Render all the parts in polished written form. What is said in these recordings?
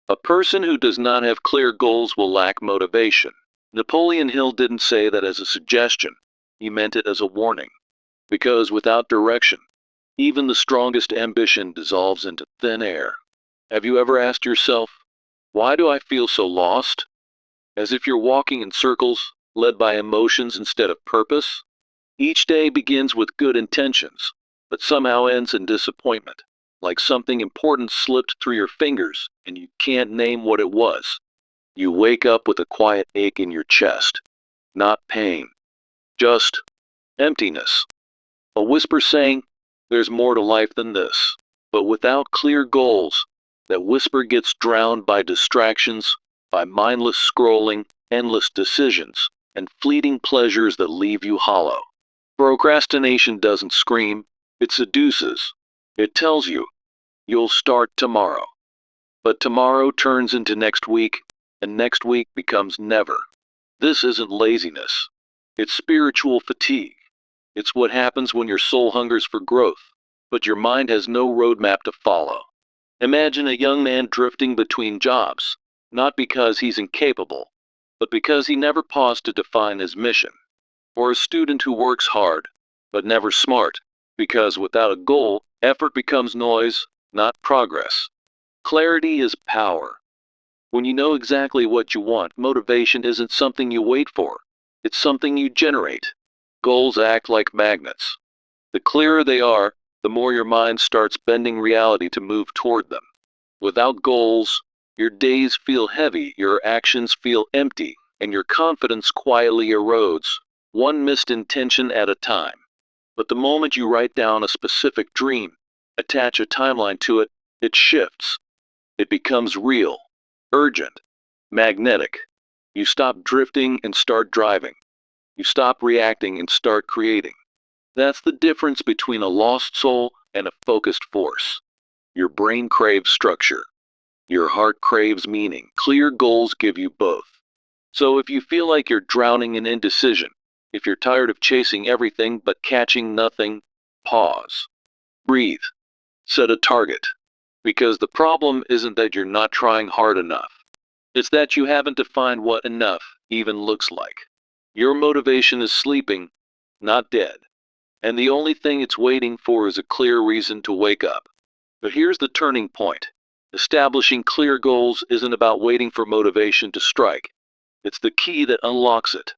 A person who does not have clear goals will lack motivation. Napoleon Hill didn't say that as a suggestion. He meant it as a warning. Because without direction, even the strongest ambition dissolves into thin air. Have you ever asked yourself, why do I feel so lost? As if you're walking in circles, led by emotions instead of purpose? Each day begins with good intentions, but somehow ends in disappointment, like something important slipped through your fingers and you can't name what it was. You wake up with a quiet ache in your chest, not pain, just emptiness. A whisper saying, there's more to life than this. But without clear goals, that whisper gets drowned by distractions, by mindless scrolling, endless decisions, and fleeting pleasures that leave you hollow. Procrastination doesn't scream, it seduces. It tells you, you'll start tomorrow. But tomorrow turns into next week, and next week becomes never. This isn't laziness. It's spiritual fatigue. It's what happens when your soul hungers for growth, but your mind has no roadmap to follow. Imagine a young man drifting between jobs, not because he's incapable, but because he never paused to define his mission. Or a student who works hard, but never smart, because without a goal, effort becomes noise, not progress. Clarity is power. When you know exactly what you want, motivation isn't something you wait for. It's something you generate. Goals act like magnets. The clearer they are, the more your mind starts bending reality to move toward them. Without goals, your days feel heavy, your actions feel empty, and your confidence quietly erodes, one missed intention at a time. But the moment you write down a specific dream, attach a timeline to it, it shifts. It becomes real, urgent, magnetic. You stop drifting and start driving. You stop reacting and start creating. That's the difference between a lost soul and a focused force. Your brain craves structure. Your heart craves meaning. Clear goals give you both. So if you feel like you're drowning in indecision, if you're tired of chasing everything but catching nothing, pause. Breathe. Set a target. Because the problem isn't that you're not trying hard enough. It's that you haven't defined what enough even looks like. Your motivation is sleeping, not dead. And the only thing it's waiting for is a clear reason to wake up. But here's the turning point. Establishing clear goals isn't about waiting for motivation to strike. It's the key that unlocks it.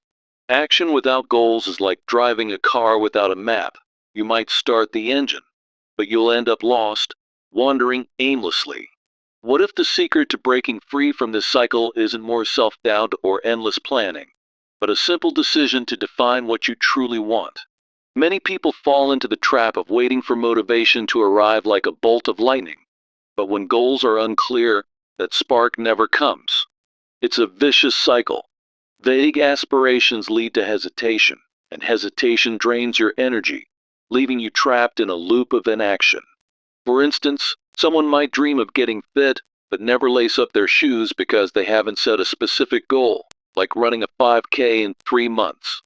Action without goals is like driving a car without a map. You might start the engine, but you'll end up lost, wandering aimlessly. What if the secret to breaking free from this cycle isn't more self-doubt or endless planning, but a simple decision to define what you truly want? Many people fall into the trap of waiting for motivation to arrive like a bolt of lightning. But when goals are unclear, that spark never comes. It's a vicious cycle. Vague aspirations lead to hesitation, and hesitation drains your energy, leaving you trapped in a loop of inaction. For instance, someone might dream of getting fit, but never lace up their shoes because they haven't set a specific goal, like running a 5K in 3 months.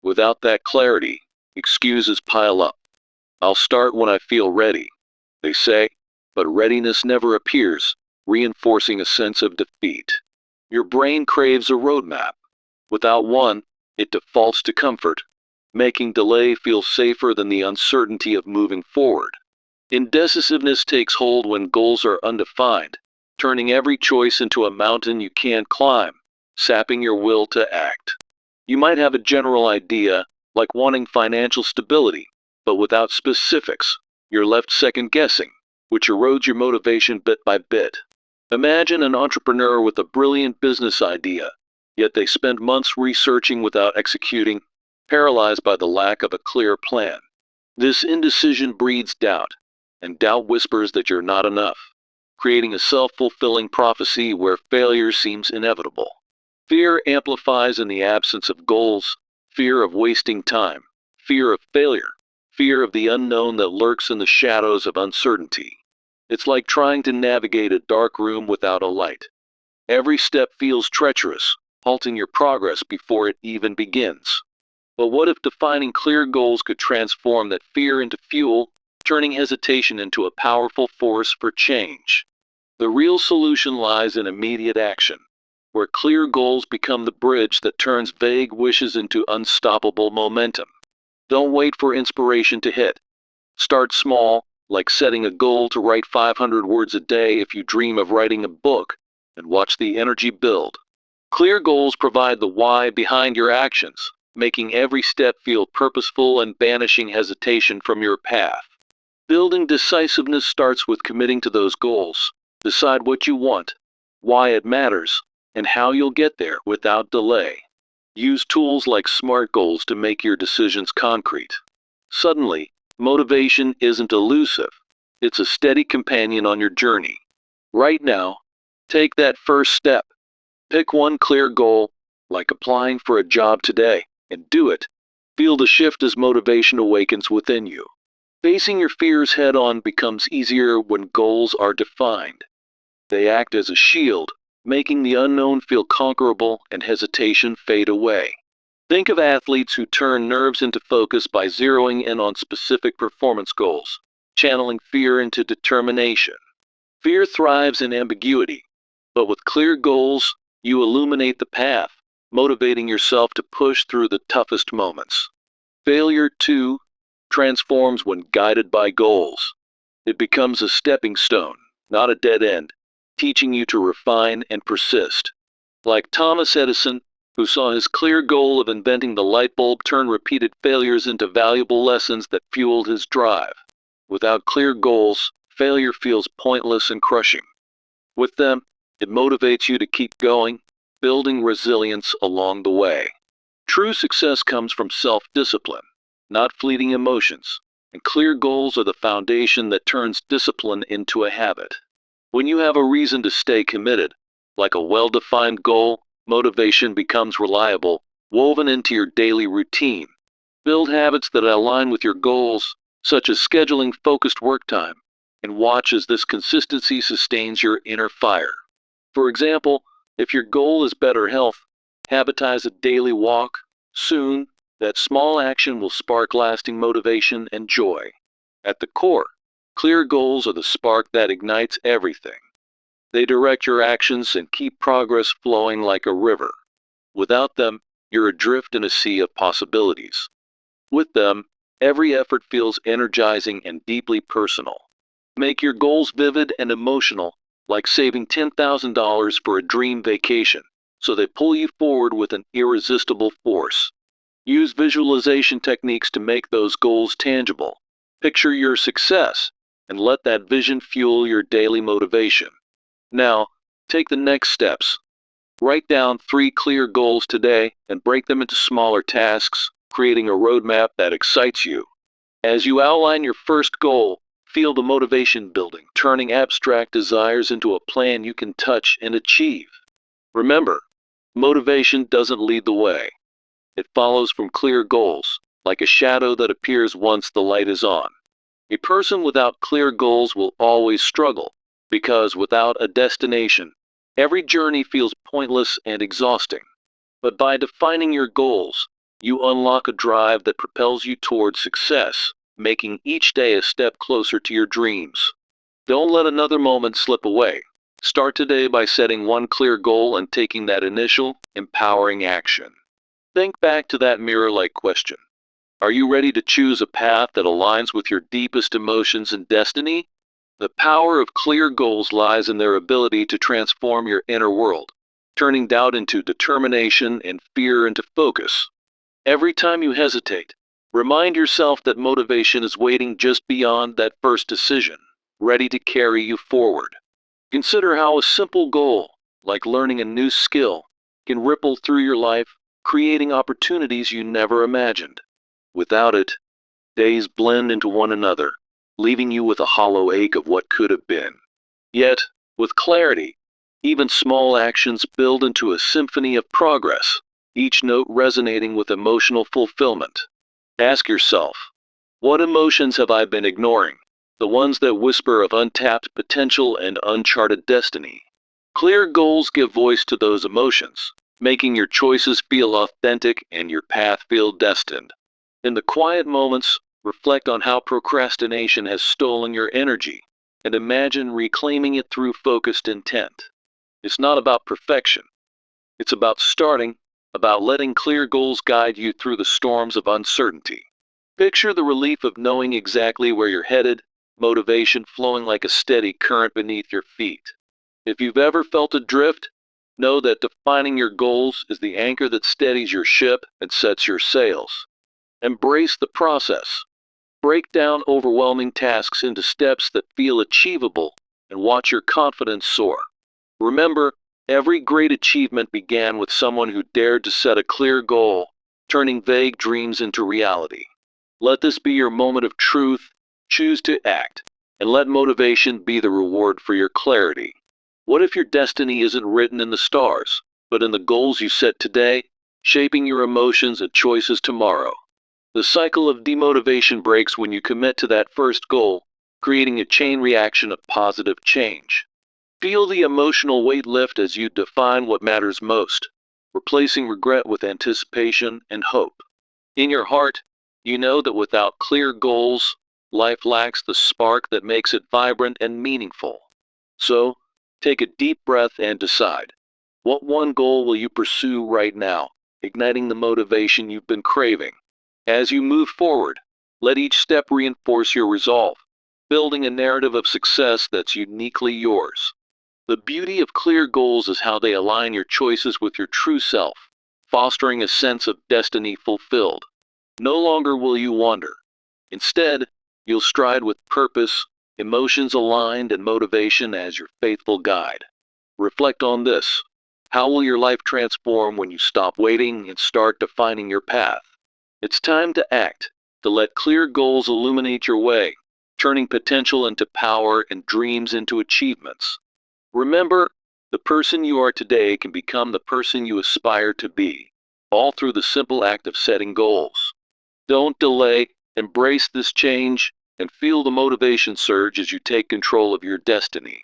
Without that clarity, excuses pile up. I'll start when I feel ready, they say, but readiness never appears, reinforcing a sense of defeat. Your brain craves a roadmap. Without one, it defaults to comfort, making delay feel safer than the uncertainty of moving forward. Indecisiveness takes hold when goals are undefined, turning every choice into a mountain you can't climb, sapping your will to act. You might have a general idea, like wanting financial stability, but without specifics, you're left second-guessing, which erodes your motivation bit by bit. Imagine an entrepreneur with a brilliant business idea, yet they spend months researching without executing, paralyzed by the lack of a clear plan. This indecision breeds doubt, and doubt whispers that you're not enough, creating a self-fulfilling prophecy where failure seems inevitable. Fear amplifies in the absence of goals, fear of wasting time, fear of failure, fear of the unknown that lurks in the shadows of uncertainty. It's like trying to navigate a dark room without a light. Every step feels treacherous, halting your progress before it even begins. But what if defining clear goals could transform that fear into fuel, turning hesitation into a powerful force for change? The real solution lies in immediate action, where clear goals become the bridge that turns vague wishes into unstoppable momentum. Don't wait for inspiration to hit. Start small, like setting a goal to write 500 words a day if you dream of writing a book, and watch the energy build. Clear goals provide the why behind your actions, making every step feel purposeful and banishing hesitation from your path. Building decisiveness starts with committing to those goals. Decide what you want, why it matters, and how you'll get there without delay. Use tools like SMART goals to make your decisions concrete. Suddenly, motivation isn't elusive. It's a steady companion on your journey. Right now, take that first step. Pick one clear goal, like applying for a job today, and do it. Feel the shift as motivation awakens within you. Facing your fears head-on becomes easier when goals are defined. They act as a shield, making the unknown feel conquerable and hesitation fade away. Think of athletes who turn nerves into focus by zeroing in on specific performance goals, channeling fear into determination. Fear thrives in ambiguity, but with clear goals, you illuminate the path, motivating yourself to push through the toughest moments. Failure, too, transforms when guided by goals. It becomes a stepping stone, not a dead end, teaching you to refine and persist. Like Thomas Edison, who saw his clear goal of inventing the light bulb turn repeated failures into valuable lessons that fueled his drive. Without clear goals, failure feels pointless and crushing. With them, it motivates you to keep going, building resilience along the way. True success comes from self-discipline, not fleeting emotions, and clear goals are the foundation that turns discipline into a habit. When you have a reason to stay committed, like a well-defined goal, motivation becomes reliable, woven into your daily routine. Build habits that align with your goals, such as scheduling focused work time, and watch as this consistency sustains your inner fire. For example, if your goal is better health, habitize a daily walk. Soon, that small action will spark lasting motivation and joy. At the core, clear goals are the spark that ignites everything. They direct your actions and keep progress flowing like a river. Without them, you're adrift in a sea of possibilities. With them, every effort feels energizing and deeply personal. Make your goals vivid and emotional, like saving $10,000 for a dream vacation, so they pull you forward with an irresistible force. Use visualization techniques to make those goals tangible. Picture your success, and let that vision fuel your daily motivation. Now, take the next steps. Write down 3 clear goals today and break them into smaller tasks, creating a roadmap that excites you. As you outline your first goal, feel the motivation building, turning abstract desires into a plan you can touch and achieve. Remember, motivation doesn't lead the way. It follows from clear goals, like a shadow that appears once the light is on. A person without clear goals will always struggle, because without a destination, every journey feels pointless and exhausting. But by defining your goals, you unlock a drive that propels you toward success, making each day a step closer to your dreams. Don't let another moment slip away. Start today by setting one clear goal and taking that initial, empowering action. Think back to that mirror-like question. Are you ready to choose a path that aligns with your deepest emotions and destiny? The power of clear goals lies in their ability to transform your inner world, turning doubt into determination and fear into focus. Every time you hesitate, remind yourself that motivation is waiting just beyond that first decision, ready to carry you forward. Consider how a simple goal, like learning a new skill, can ripple through your life, creating opportunities you never imagined. Without it, days blend into one another, leaving you with a hollow ache of what could have been. Yet, with clarity, even small actions build into a symphony of progress, each note resonating with emotional fulfillment. Ask yourself, what emotions have I been ignoring? The ones that whisper of untapped potential and uncharted destiny. Clear goals give voice to those emotions, making your choices feel authentic and your path feel destined. In the quiet moments, reflect on how procrastination has stolen your energy, and imagine reclaiming it through focused intent. It's not about perfection. It's about starting, about letting clear goals guide you through the storms of uncertainty. Picture the relief of knowing exactly where you're headed, motivation flowing like a steady current beneath your feet. If you've ever felt adrift, know that defining your goals is the anchor that steadies your ship and sets your sails. Embrace the process. Break down overwhelming tasks into steps that feel achievable and watch your confidence soar. Remember, every great achievement began with someone who dared to set a clear goal, turning vague dreams into reality. Let this be your moment of truth. Choose to act, and let motivation be the reward for your clarity. What if your destiny isn't written in the stars, but in the goals you set today, shaping your emotions and choices tomorrow? The cycle of demotivation breaks when you commit to that first goal, creating a chain reaction of positive change. Feel the emotional weight lift as you define what matters most, replacing regret with anticipation and hope. In your heart, you know that without clear goals, life lacks the spark that makes it vibrant and meaningful. So, take a deep breath and decide. What one goal will you pursue right now, igniting the motivation you've been craving? As you move forward, let each step reinforce your resolve, building a narrative of success that's uniquely yours. The beauty of clear goals is how they align your choices with your true self, fostering a sense of destiny fulfilled. No longer will you wander. Instead, you'll stride with purpose, emotions aligned, and motivation as your faithful guide. Reflect on this. How will your life transform when you stop waiting and start defining your path? It's time to act, to let clear goals illuminate your way, turning potential into power and dreams into achievements. Remember, the person you are today can become the person you aspire to be, all through the simple act of setting goals. Don't delay, embrace this change, and feel the motivation surge as you take control of your destiny.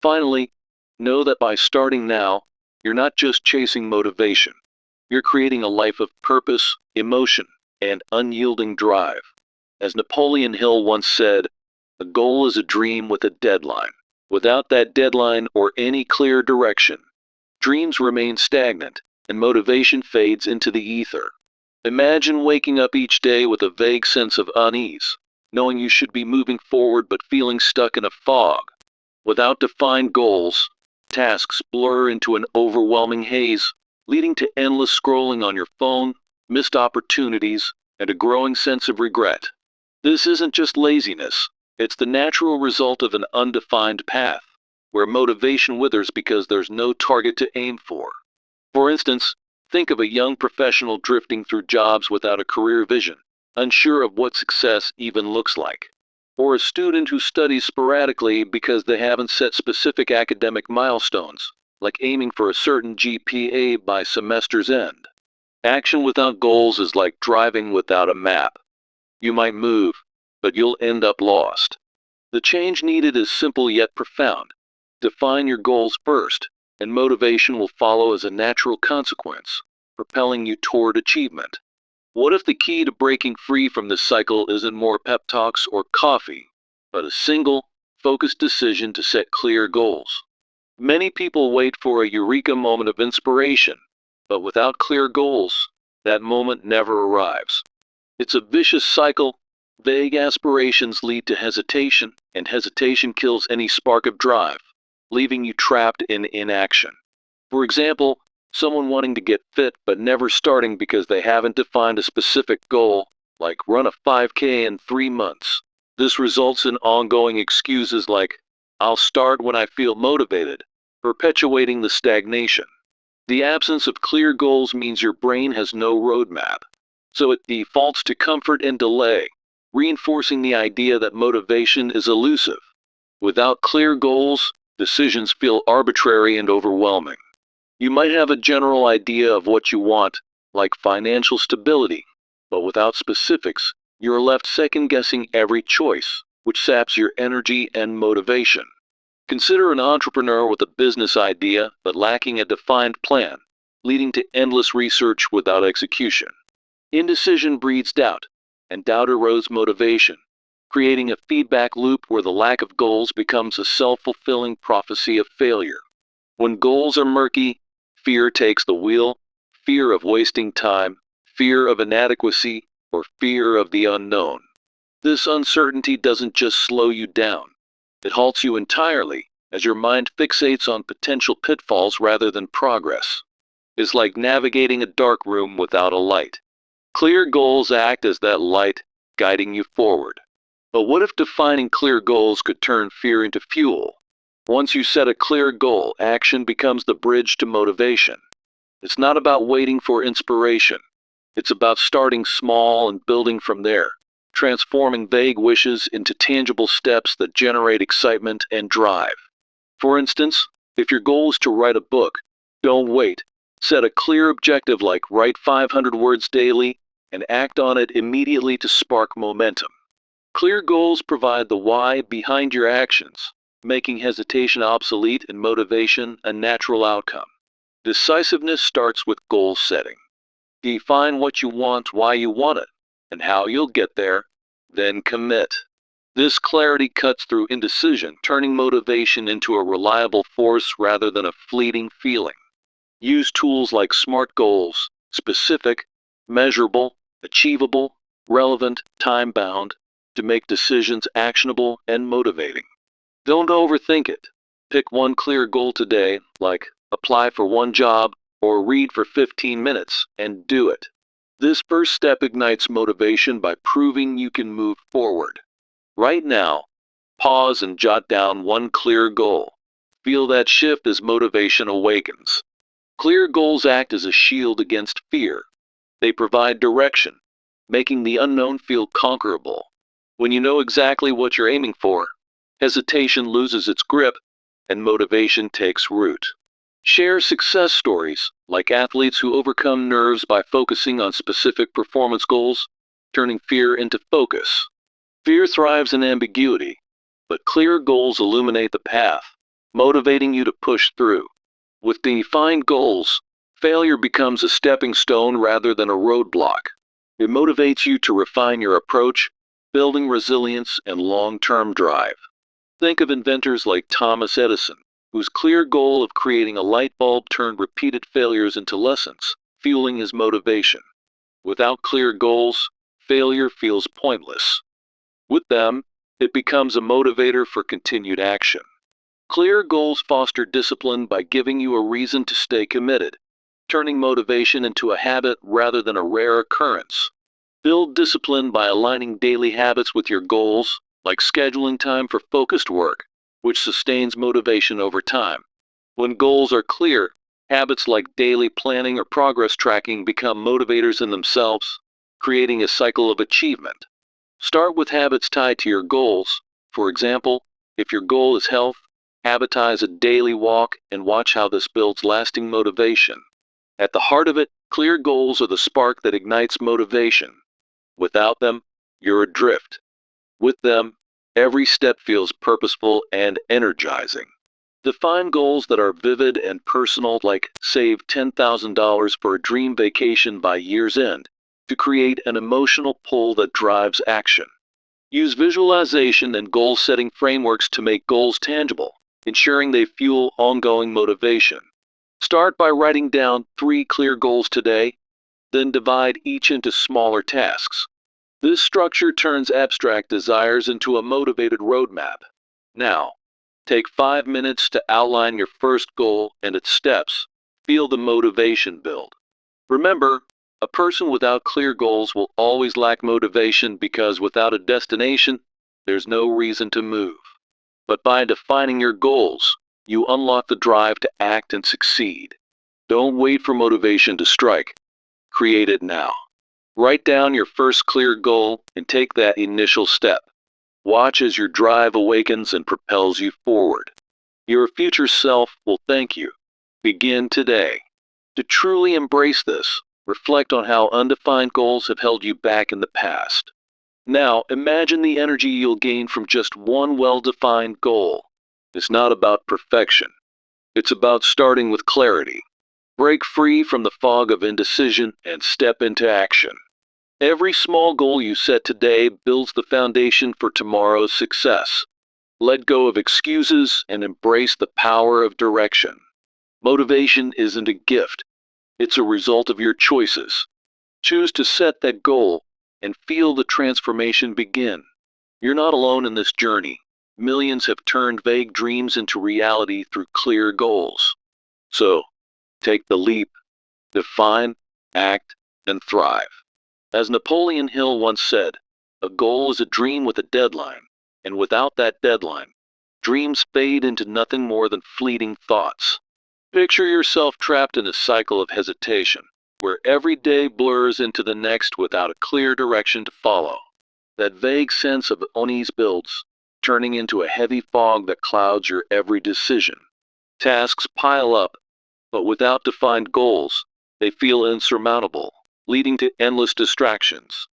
Finally, know that by starting now, you're not just chasing motivation. You're creating a life of purpose, emotion, and unyielding drive. As Napoleon Hill once said, a goal is a dream with a deadline. Without that deadline or any clear direction, dreams remain stagnant and motivation fades into the ether. Imagine waking up each day with a vague sense of unease, knowing you should be moving forward but feeling stuck in a fog. Without defined goals, tasks blur into an overwhelming haze, leading to endless scrolling on your phone, missed opportunities, and a growing sense of regret. This isn't just laziness, it's the natural result of an undefined path, where motivation withers because there's no target to aim for. For instance, think of a young professional drifting through jobs without a career vision, unsure of what success even looks like. Or a student who studies sporadically because they haven't set specific academic milestones, like aiming for a certain GPA by semester's end. Action without goals is like driving without a map. You might move, but you'll end up lost. The change needed is simple yet profound. Define your goals first, and motivation will follow as a natural consequence, propelling you toward achievement. What if the key to breaking free from this cycle isn't more pep talks or coffee, but a single, focused decision to set clear goals? Many people wait for a eureka moment of inspiration, but without clear goals, that moment never arrives. It's a vicious cycle. Vague aspirations lead to hesitation, and hesitation kills any spark of drive, leaving you trapped in inaction. For example, someone wanting to get fit but never starting because they haven't defined a specific goal, like run a 5K in 3 months. This results in ongoing excuses like, I'll start when I feel motivated, perpetuating the stagnation. The absence of clear goals means your brain has no roadmap, so it defaults to comfort and delay, reinforcing the idea that motivation is elusive. Without clear goals, decisions feel arbitrary and overwhelming. You might have a general idea of what you want, like financial stability, but without specifics, you're left second-guessing every choice, which saps your energy and motivation. Consider an entrepreneur with a business idea but lacking a defined plan, leading to endless research without execution. Indecision breeds doubt, and doubt erodes motivation, creating a feedback loop where the lack of goals becomes a self-fulfilling prophecy of failure. When goals are murky, fear takes the wheel, fear of wasting time, fear of inadequacy, or fear of the unknown. This uncertainty doesn't just slow you down. It halts you entirely, as your mind fixates on potential pitfalls rather than progress. It's like navigating a dark room without a light. Clear goals act as that light, guiding you forward. But what if defining clear goals could turn fear into fuel? Once you set a clear goal, action becomes the bridge to motivation. It's not about waiting for inspiration. It's about starting small and building from there, transforming vague wishes into tangible steps that generate excitement and drive. For instance, if your goal is to write a book, don't wait. Set a clear objective like write 500 words daily and act on it immediately to spark momentum. Clear goals provide the why behind your actions, making hesitation obsolete and motivation a natural outcome. Decisiveness starts with goal setting. Define what you want, why you want it, and how you'll get there, then commit. This clarity cuts through indecision, turning motivation into a reliable force rather than a fleeting feeling. Use tools like SMART goals: specific, measurable, achievable, relevant, time-bound, to make decisions actionable and motivating. Don't overthink it. Pick one clear goal today, like apply for one job or read for 15 minutes, and do it. This first step ignites motivation by proving you can move forward. Right now, pause and jot down one clear goal. Feel that shift as motivation awakens. Clear goals act as a shield against fear. They provide direction, making the unknown feel conquerable. When you know exactly what you're aiming for, hesitation loses its grip and motivation takes root. Share success stories, like athletes who overcome nerves by focusing on specific performance goals, turning fear into focus. Fear thrives in ambiguity, but clear goals illuminate the path, motivating you to push through. With defined goals, failure becomes a stepping stone rather than a roadblock. It motivates you to refine your approach, building resilience and long-term drive. Think of inventors like Thomas Edison, whose clear goal of creating a light bulb turned repeated failures into lessons, fueling his motivation. Without clear goals, failure feels pointless. With them, it becomes a motivator for continued action. Clear goals foster discipline by giving you a reason to stay committed, turning motivation into a habit rather than a rare occurrence. Build discipline by aligning daily habits with your goals, like scheduling time for focused work, which sustains motivation over time. When goals are clear, habits like daily planning or progress tracking become motivators in themselves, creating a cycle of achievement. Start with habits tied to your goals. For example, if your goal is health, habitize a daily walk and watch how this builds lasting motivation. At the heart of it, clear goals are the spark that ignites motivation. Without them, you're adrift. With them, every step feels purposeful and energizing. Define goals that are vivid and personal, like save $10,000 for a dream vacation by year's end, to create an emotional pull that drives action. Use visualization and goal-setting frameworks to make goals tangible, ensuring they fuel ongoing motivation. Start by writing down 3 clear goals today, then divide each into smaller tasks. This structure turns abstract desires into a motivated roadmap. Now, take 5 minutes to outline your first goal and its steps. Feel the motivation build. Remember, a person without clear goals will always lack motivation because without a destination, there's no reason to move. But by defining your goals, you unlock the drive to act and succeed. Don't wait for motivation to strike. Create it now. Write down your first clear goal and take that initial step. Watch as your drive awakens and propels you forward. Your future self will thank you. Begin today. To truly embrace this, reflect on how undefined goals have held you back in the past. Now, imagine the energy you'll gain from just one well-defined goal. It's not about perfection. It's about starting with clarity. Break free from the fog of indecision and step into action. Every small goal you set today builds the foundation for tomorrow's success. Let go of excuses and embrace the power of direction. Motivation isn't a gift, it's a result of your choices. Choose to set that goal and feel the transformation begin. You're not alone in this journey. Millions have turned vague dreams into reality through clear goals. So, take the leap, define, act, and thrive. As Napoleon Hill once said, a goal is a dream with a deadline, and without that deadline, dreams fade into nothing more than fleeting thoughts. Picture yourself trapped in a cycle of hesitation, where every day blurs into the next without a clear direction to follow. That vague sense of unease builds, turning into a heavy fog that clouds your every decision. Tasks pile up, but without defined goals, they feel insurmountable, leading to endless distractions.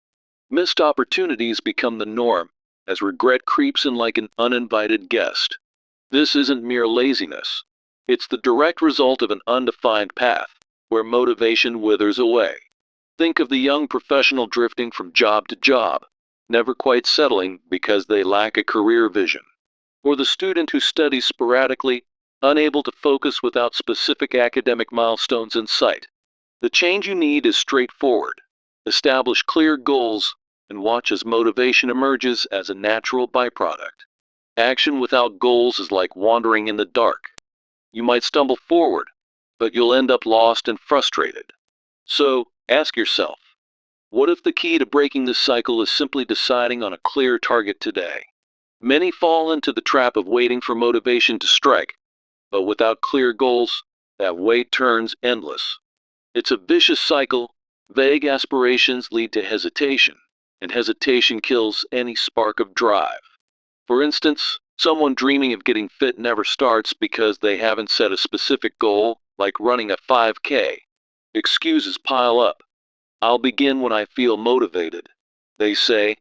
Missed opportunities become the norm, as regret creeps in like an uninvited guest. This isn't mere laziness. It's the direct result of an undefined path, where motivation withers away. Think of the young professional drifting from job to job, never quite settling because they lack a career vision. Or the student who studies sporadically, unable to focus without specific academic milestones in sight. The change you need is straightforward. Establish clear goals and watch as motivation emerges as a natural byproduct. Action without goals is like wandering in the dark. You might stumble forward, but you'll end up lost and frustrated. So, ask yourself, what if the key to breaking this cycle is simply deciding on a clear target today? Many fall into the trap of waiting for motivation to strike, but without clear goals, that wait turns endless. It's a vicious cycle. Vague aspirations lead to hesitation, and hesitation kills any spark of drive. For instance, someone dreaming of getting fit never starts because they haven't set a specific goal, like running a 5K. Excuses pile up. I'll begin when I feel motivated, they say,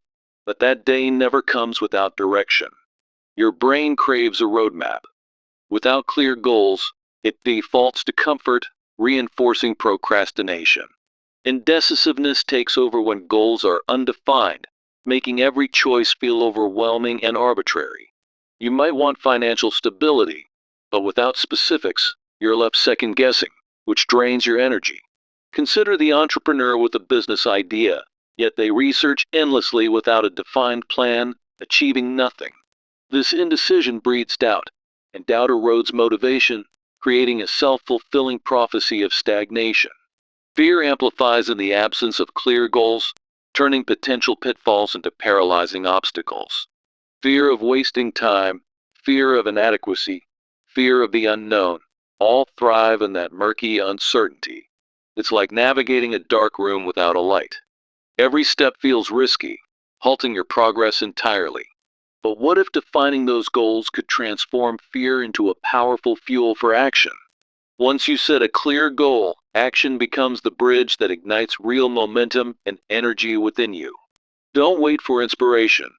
but that day never comes without direction. Your brain craves a roadmap. Without clear goals, it defaults to comfort, reinforcing procrastination. Indecisiveness takes over when goals are undefined, making every choice feel overwhelming and arbitrary. You might want financial stability, but without specifics, you're left second-guessing, which drains your energy. Consider the entrepreneur with a business idea, yet they research endlessly without a defined plan, achieving nothing. This indecision breeds doubt, and doubt erodes motivation, creating a self-fulfilling prophecy of stagnation. Fear amplifies in the absence of clear goals, turning potential pitfalls into paralyzing obstacles. Fear of wasting time, fear of inadequacy, fear of the unknown, all thrive in that murky uncertainty. It's like navigating a dark room without a light. Every step feels risky, halting your progress entirely. But what if defining those goals could transform fear into a powerful fuel for action? Once you set a clear goal, action becomes the bridge that ignites real momentum and energy within you. Don't wait for inspiration.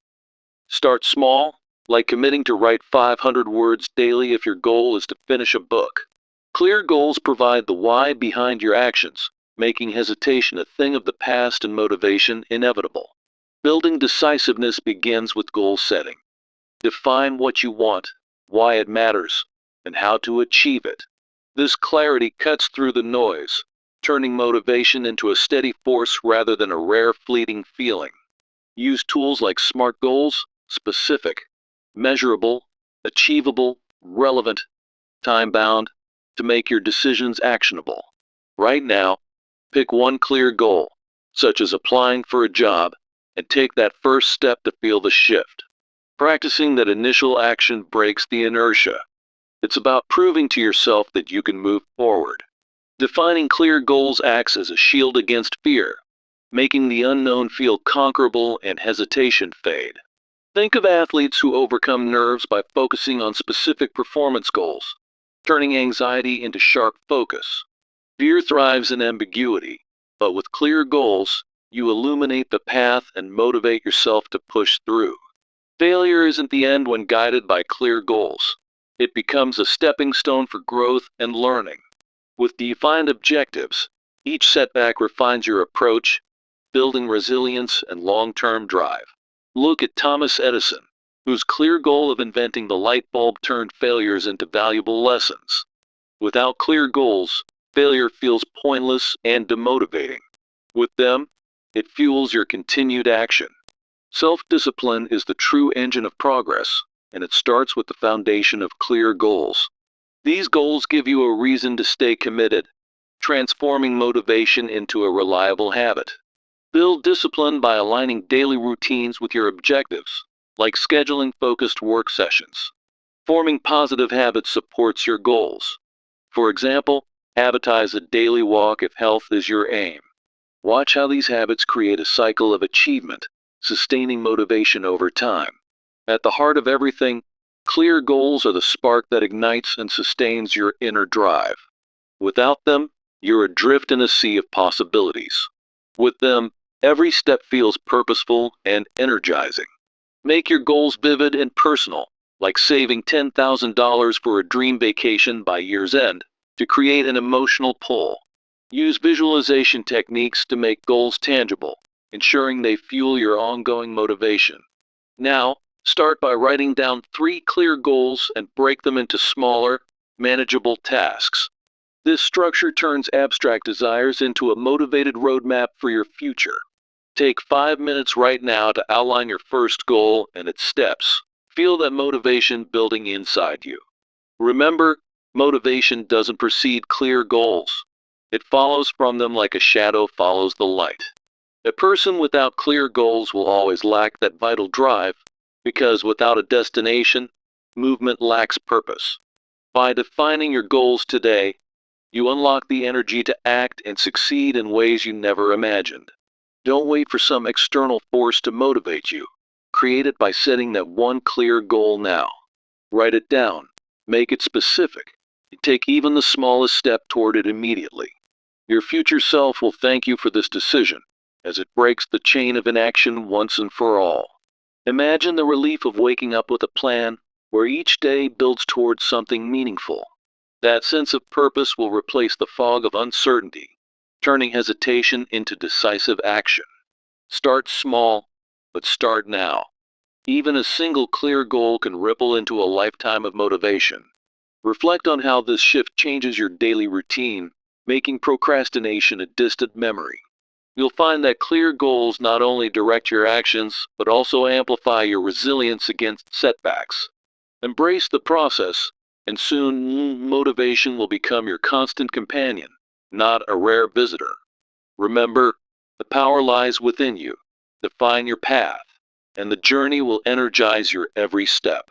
Start small, like committing to write 500 words daily if your goal is to finish a book. Clear goals provide the why behind your actions, making hesitation a thing of the past and motivation inevitable. Building decisiveness begins with goal setting. Define what you want, why it matters, and how to achieve it. This clarity cuts through the noise, turning motivation into a steady force rather than a rare fleeting feeling. Use tools like SMART goals, specific, measurable, achievable, relevant, time-bound, to make your decisions actionable. Right now, pick one clear goal, such as applying for a job, and take that first step to feel the shift. Practicing that initial action breaks the inertia. It's about proving to yourself that you can move forward. Defining clear goals acts as a shield against fear, making the unknown feel conquerable and hesitation fade. Think of athletes who overcome nerves by focusing on specific performance goals, turning anxiety into sharp focus. Fear thrives in ambiguity, but with clear goals, you illuminate the path and motivate yourself to push through. Failure isn't the end when guided by clear goals. It becomes a stepping stone for growth and learning. With defined objectives, each setback refines your approach, building resilience and long-term drive. Look at Thomas Edison, whose clear goal of inventing the light bulb turned failures into valuable lessons. Without clear goals, failure feels pointless and demotivating. With them, it fuels your continued action. Self-discipline is the true engine of progress, and it starts with the foundation of clear goals. These goals give you a reason to stay committed, transforming motivation into a reliable habit. Build discipline by aligning daily routines with your objectives, like scheduling focused work sessions. Forming positive habits supports your goals. For example, habitize a daily walk if health is your aim. Watch how these habits create a cycle of achievement, sustaining motivation over time. At the heart of everything, clear goals are the spark that ignites and sustains your inner drive. Without them, you're adrift in a sea of possibilities. With them, every step feels purposeful and energizing. Make your goals vivid and personal, like saving $10,000 for a dream vacation by year's end, to create an emotional pull. Use visualization techniques to make goals tangible, ensuring they fuel your ongoing motivation. Now, start by writing down 3 clear goals and break them into smaller, manageable tasks. This structure turns abstract desires into a motivated roadmap for your future. Take 5 minutes right now to outline your first goal and its steps. Feel that motivation building inside you. Remember, motivation doesn't precede clear goals. It follows from them like a shadow follows the light. A person without clear goals will always lack that vital drive, because without a destination, movement lacks purpose. By defining your goals today, you unlock the energy to act and succeed in ways you never imagined. Don't wait for some external force to motivate you. Create it by setting that one clear goal now. Write it down, make it specific, and take even the smallest step toward it immediately. Your future self will thank you for this decision, as it breaks the chain of inaction once and for all. Imagine the relief of waking up with a plan, where each day builds towards something meaningful. That sense of purpose will replace the fog of uncertainty, turning hesitation into decisive action. Start small, but start now. Even a single clear goal can ripple into a lifetime of motivation. Reflect on how this shift changes your daily routine, making procrastination a distant memory. You'll find that clear goals not only direct your actions, but also amplify your resilience against setbacks. Embrace the process, and soon motivation will become your constant companion, not a rare visitor. Remember, the power lies within you. Define your path, and the journey will energize your every step.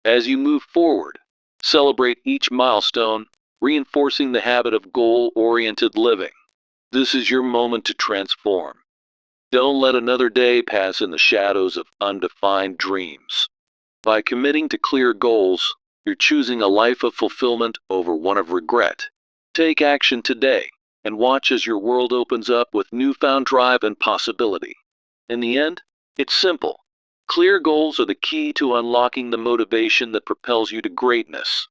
As you move forward, celebrate each milestone, reinforcing the habit of goal-oriented living. This is your moment to transform. Don't let another day pass in the shadows of undefined dreams. By committing to clear goals, you're choosing a life of fulfillment over one of regret. Take action today, and watch as your world opens up with newfound drive and possibility. In the end, it's simple. Clear goals are the key to unlocking the motivation that propels you to greatness.